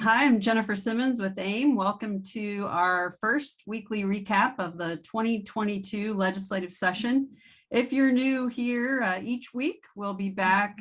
Hi, I'm Jennifer Simmons with AIM. Welcome to our first weekly recap of the 2022 legislative session. If you're new here, each week we'll be back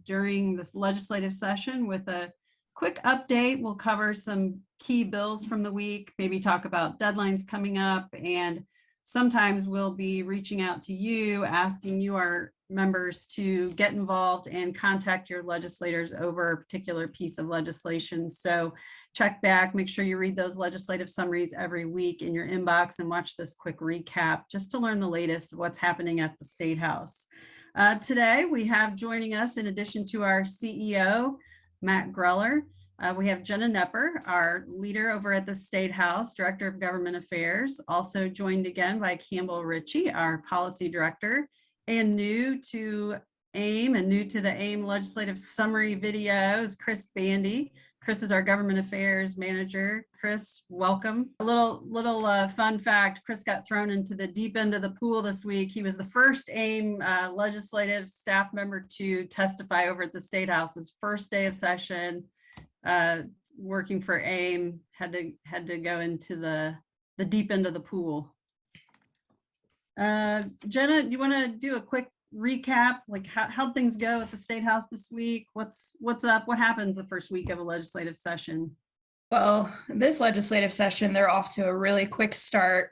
during this legislative session with a quick update. We'll cover some key bills from the week, maybe talk about deadlines coming up, and sometimes we'll be reaching out to you, asking you, our members, to get involved and contact your legislators over a particular piece of legislation. So check back, make sure you read those legislative summaries every week in your inbox and watch this quick recap just to learn the latest of what's happening at the State House. Today we have joining us, in addition to our CEO, Matt Greller, we have Jenna Nepper, our leader over at the State House, Director of Government Affairs, also joined again by Campbell Ritchie, our Policy Director, and new to AIM and new to the AIM Legislative Summary videos, Chris Bandy. Chris is our Government Affairs Manager. Chris, welcome. A little fun fact, Chris got thrown into the deep end of the pool this week. He was the first AIM legislative staff member to testify over at the State House. His first day of session, working for AIM, had to go into the deep end of the pool. Jenna, do you want to do a quick recap, like how'd things go at the State House this week? What's up? What happens the first week of a legislative session? Well, this legislative session, they're off to a really quick start.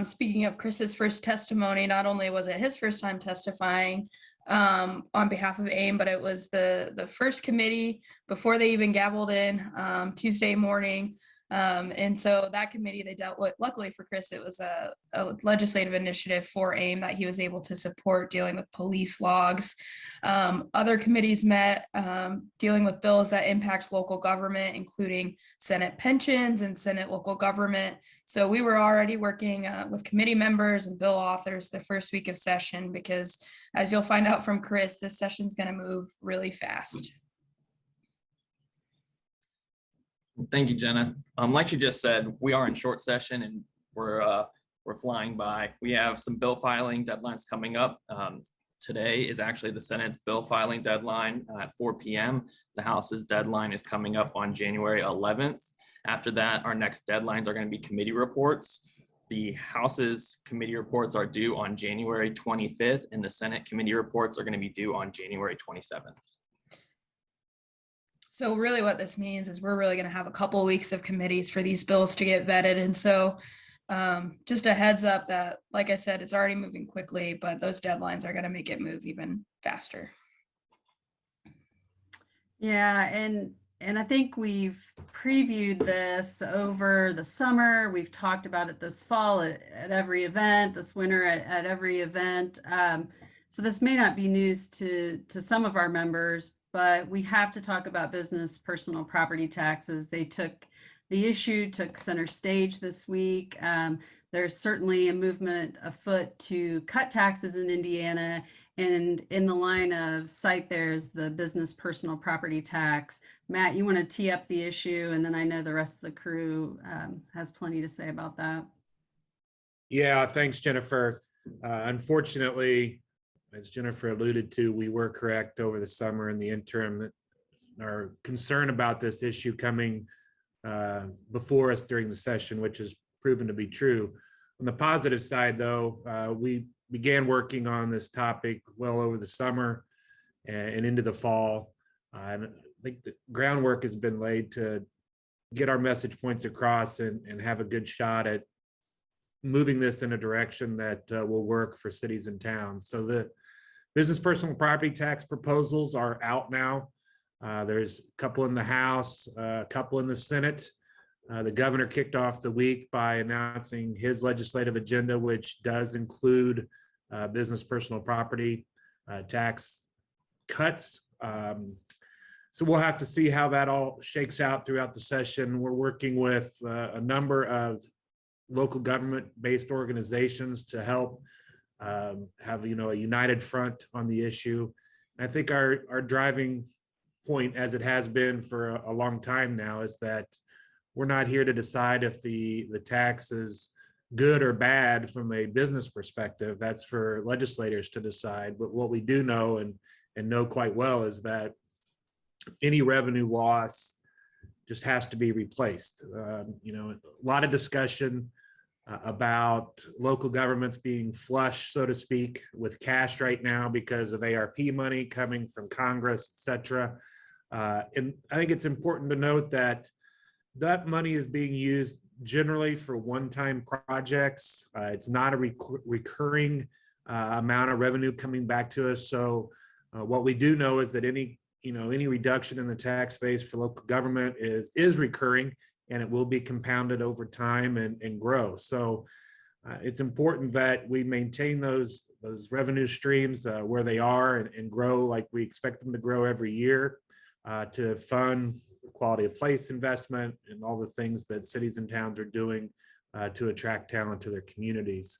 Speaking of Chris's first testimony, not only was it his first time testifying on behalf of AIM, but it was the first committee before they even gavelled in Tuesday morning. And so that committee they dealt with, luckily for Chris, it was a legislative initiative for AIM that he was able to support, dealing with police logs. Other committees met dealing with bills that impact local government, including Senate pensions and Senate local government. So we were already working with committee members and bill authors the first week of session, because as you'll find out from Chris, this session is going to move really fast. Thank you, Jenna. Like you just said, we are in short session and we're flying by. We have some bill filing deadlines coming up. Today is actually the Senate's bill filing deadline at 4 p.m. The House's deadline is coming up on January 11th. After that, our next deadlines are going to be committee reports. The House's committee reports are due on January 25th, and the Senate committee reports are going to be due on January 27th. So really what this means is we're really going to have a couple of weeks of committees for these bills to get vetted. And so just a heads up that, like I said, it's already moving quickly, but those deadlines are going to make it move even faster. Yeah, and I think we've previewed this over the summer. We've talked about it this fall at every event, this winter at every event. So this may not be news to some of our members, but we have to talk about business personal property taxes. The issue took center stage this week. There's certainly a movement afoot to cut taxes in Indiana, and in the line of sight there's the business personal property tax. Matt, you want to tee up the issue, and then I know the rest of the crew has plenty to say about that. Yeah, thanks, Jennifer. Unfortunately, as Jennifer alluded to, we were correct over the summer in the interim that our concern about this issue coming before us during the session, which has proven to be true. On the positive side, though, we began working on this topic well over the summer and into the fall. And I think the groundwork has been laid to get our message points across and have a good shot at moving this in a direction that will work for cities and towns. So the business personal property tax proposals are out now. There's a couple in the House, a couple in the Senate. The governor kicked off the week by announcing his legislative agenda, which does include business personal property tax cuts. So we'll have to see how that all shakes out throughout the session. We're working with a number of local government-based organizations to help have a united front on the issue. And I think our driving point, as it has been for a long time now, is that we're not here to decide if the tax is good or bad from a business perspective. That's for legislators to decide. But what we do know and know quite well is that any revenue loss just has to be replaced. You know, a lot of discussion about local governments being flush, so to speak, with cash right now because of ARP money coming from Congress, et cetera. And I think it's important to note that that money is being used generally for one-time projects. It's not a recurring amount of revenue coming back to us. So what we do know is that any reduction in the tax base for local government is recurring, and it will be compounded over time and grow. So it's important that we maintain those revenue streams where they are and grow like we expect them to grow every year to fund quality of place investment and all the things that cities and towns are doing to attract talent to their communities.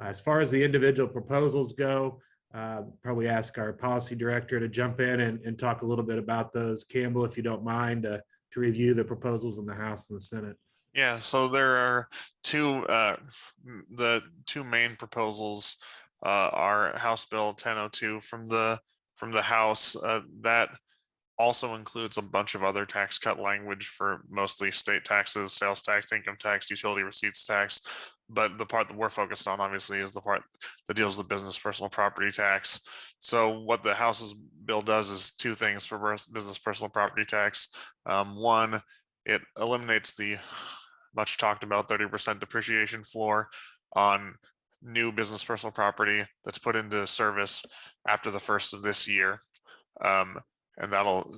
As far as the individual proposals go, probably ask our policy director to jump in and talk a little bit about those. Campbell, if you don't mind, to review the proposals in the House and the Senate. Yeah, so there are the two main proposals are House Bill 1002 from the House that also includes a bunch of other tax cut language for mostly state taxes, sales tax, income tax, utility receipts tax. But the part that we're focused on, obviously, is the part that deals with business personal property tax. So what the House's bill does is two things for business personal property tax. One, it eliminates the much talked about 30% depreciation floor on new business personal property that's put into service after the first of this year. And that'll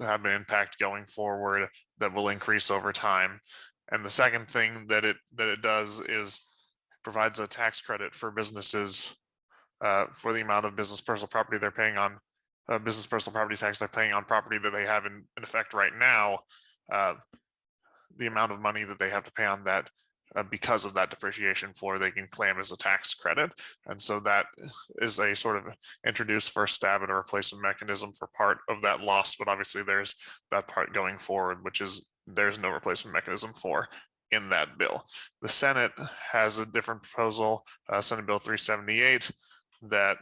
have an impact going forward that will increase over time. And the second thing that it does is provides a tax credit for businesses for the amount of business personal property they're paying on business personal property tax they're paying on property that they have in effect right now. The amount of money that they have to pay on that because of that depreciation floor, they can claim as a tax credit. And so that is a sort of introduced first stab at a replacement mechanism for part of that loss. But obviously there's that part going forward, which is there's no replacement mechanism for in that bill. The Senate has a different proposal, Senate Bill 378, that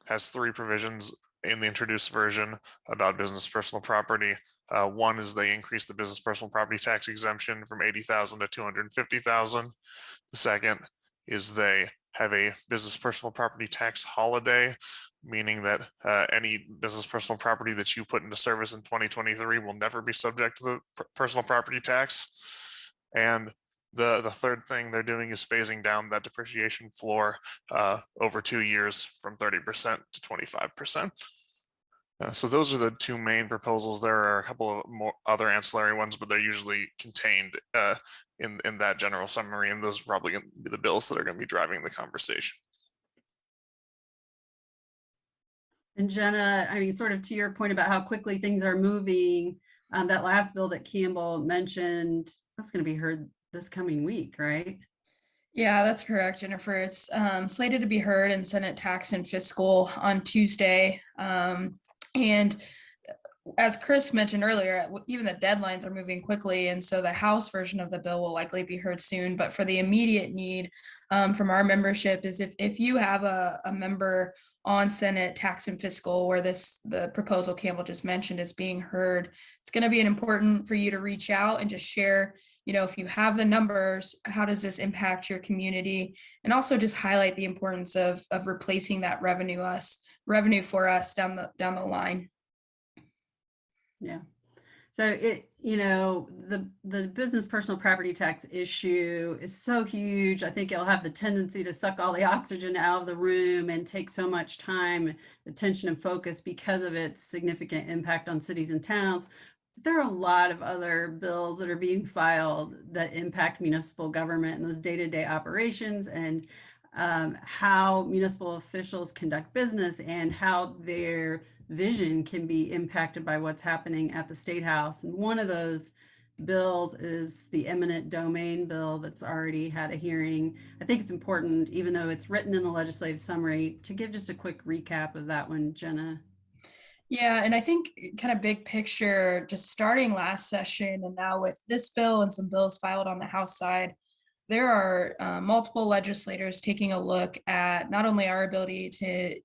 has three provisions in the introduced version about business personal property. One is they increase the business personal property tax exemption from 80,000 to 250,000. The second is they have a business personal property tax holiday, meaning that any business personal property that you put into service in 2023 will never be subject to the personal property tax. And the third thing they're doing is phasing down that depreciation floor over 2 years from 30% to 25%. So those are the two main proposals. There are a couple of more other ancillary ones, but they're usually contained in that general summary, and those are probably going to be the bills that are going to be driving the conversation. And Jenna, I mean, sort of to your point about how quickly things are moving, that last bill that Campbell mentioned, that's going to be heard this coming week, right? Yeah, that's correct, Jennifer. It's slated to be heard in Senate Tax and Fiscal on Tuesday. And as Chris mentioned earlier, even the deadlines are moving quickly. And so the House version of the bill will likely be heard soon. But for the immediate need from our membership is if you have a member on Senate Tax and Fiscal where the proposal Campbell just mentioned is being heard, it's going to be important for you to reach out and just share, if you have the numbers, how does this impact your community? And also just highlight the importance of replacing that revenue for us down the line. Yeah. So the business personal property tax issue is so huge. I think it'll have the tendency to suck all the oxygen out of the room and take so much time, attention, and focus because of its significant impact on cities and towns. But there are a lot of other bills that are being filed that impact municipal government and those day-to-day operations and how municipal officials conduct business and how their vision can be impacted by what's happening at the State House. And one of those bills is the eminent domain bill that's already had a hearing. I think it's important, even though it's written in the legislative summary, to give just a quick recap of that one, Jenna. Yeah, and I think kind of big picture, just starting last session and now with this bill and some bills filed on the House side, there are multiple legislators taking a look at not only our ability to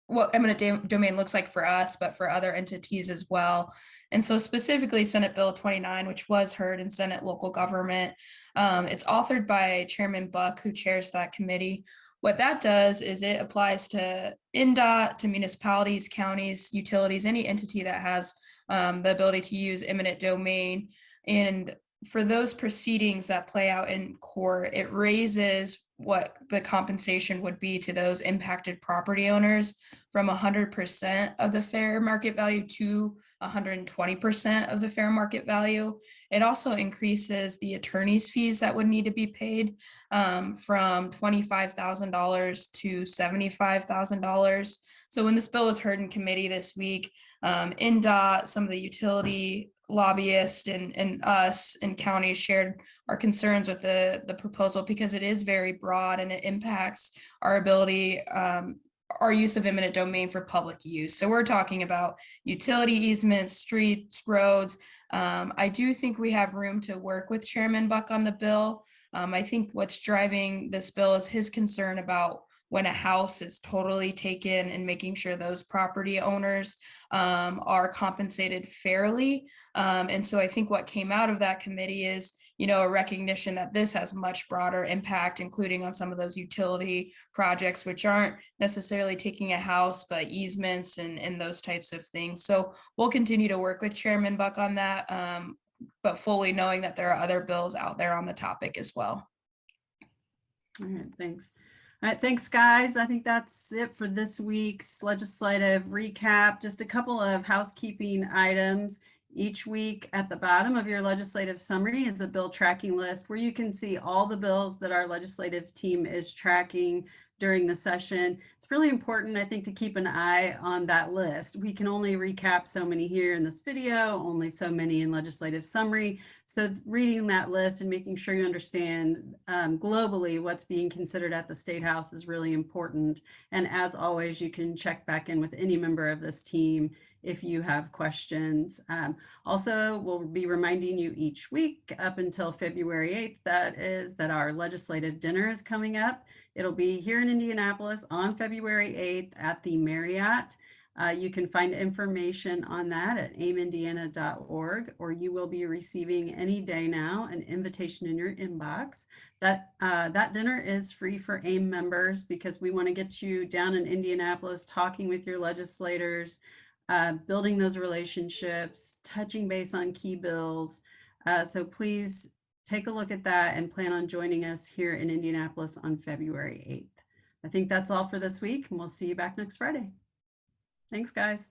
what eminent domain looks like for us, but for other entities as well. And so specifically Senate Bill 29, which was heard in Senate Local Government, it's authored by Chairman Buck, who chairs that committee. What that does is it applies to NDOT, to municipalities, counties, utilities, any entity that has the ability to use eminent domain. And for those proceedings that play out in court, it raises what the compensation would be to those impacted property owners from 100% of the fair market value to 120% of the fair market value. It also increases the attorney's fees that would need to be paid from $25,000 to $75,000. So when this bill was heard in committee this week, NDOT, some of the utility lobbyists and us and counties shared our concerns with the proposal because it is very broad and it impacts our ability, our use of eminent domain for public use. So we're talking about utility easements, streets, roads. I do think we have room to work with Chairman Buck on the bill. I think what's driving this bill is his concern about when a house is totally taken and making sure those property owners are compensated fairly. And so I think what came out of that committee is, a recognition that this has much broader impact, including on some of those utility projects, which aren't necessarily taking a house, but easements and those types of things. So we'll continue to work with Chairman Buck on that, but fully knowing that there are other bills out there on the topic as well. All right, thanks. All right, thanks, guys. I think that's it for this week's legislative recap. Just a couple of housekeeping items. Each week at the bottom of your legislative summary is a bill tracking list where you can see all the bills that our legislative team is tracking during the session. It's really important, I think, to keep an eye on that list. We can only recap so many here in this video, only so many in legislative summary. So reading that list and making sure you understand globally what's being considered at the State House is really important. And as always, you can check back in with any member of this team if you have questions. Also, we'll be reminding you each week up until February 8th, that our legislative dinner is coming up. It'll be here in Indianapolis on February 8th at the Marriott. You can find information on that at aimindiana.org, or you will be receiving any day now an invitation in your inbox. That dinner is free for AIM members because we want to get you down in Indianapolis talking with your legislators, building those relationships, touching base on key bills. So please take a look at that and plan on joining us here in Indianapolis on February 8th. I think that's all for this week, and we'll see you back next Friday. Thanks, guys.